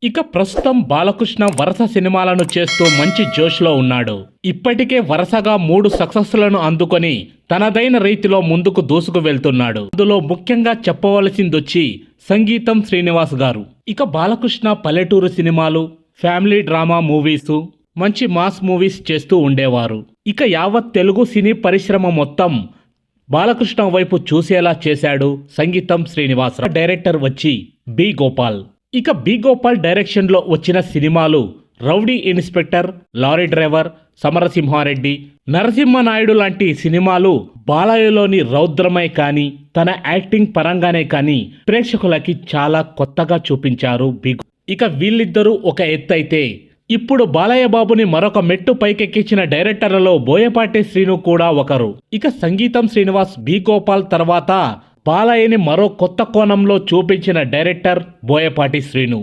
ఇక ప్రస్తుతం బాలకృష్ణ వరుస సినిమాలను చేస్తూ మంచి జోష్లో ఉన్నాడు. ఇప్పటికే వరుసగా 3 సక్సెస్లను అందుకొని తనదైన రీతిలో ముందుకు దూసుకు వెళ్తున్నాడు. అందులో ముఖ్యంగా చెప్పవలసిందొచ్చి సంగీతం శ్రీనివాస్ గారు. ఇక బాలకృష్ణ పల్లెటూరు సినిమాలు, ఫ్యామిలీ డ్రామా మూవీసు, మంచి మాస్ మూవీస్ చేస్తూ ఉండేవారు. ఇక యావత్ తెలుగు సినీ పరిశ్రమ మొత్తం బాలకృష్ణ వైపు చూసేలా చేశాడు సంగీతం శ్రీనివాస్. డైరెక్టర్ వచ్చి బి గోపాల్. ఇక బి గోపాల్ డైరెక్షన్లో వచ్చిన సినిమాలు rowdy inspector, lorry driver, Samarasimha Reddy, Narasimha Naidu లాంటి సినిమాలు బాలయ్యలోని రౌద్రమై కానీ తన యాక్టింగ్ పరంగానే కానీ ప్రేక్షకులకి చాలా కొత్తగా చూపించారు బి. ఇక వీళ్ళిద్దరూ ఒక ఎత్తు అయితే, ఇప్పుడు బాలయ్య బాబుని మరొక మెట్టు పైకెక్కించిన డైరెక్టర్లలో బోయపాటి శ్రీను కూడా ఒకరు. ఇక సంగీతం శ్రీనివాస్, బి గోపాల్ తర్వాత బాలయ్యని మరో కొత్త కోణంలో చూపించిన డైరెక్టర్ బోయపాటి శ్రీను.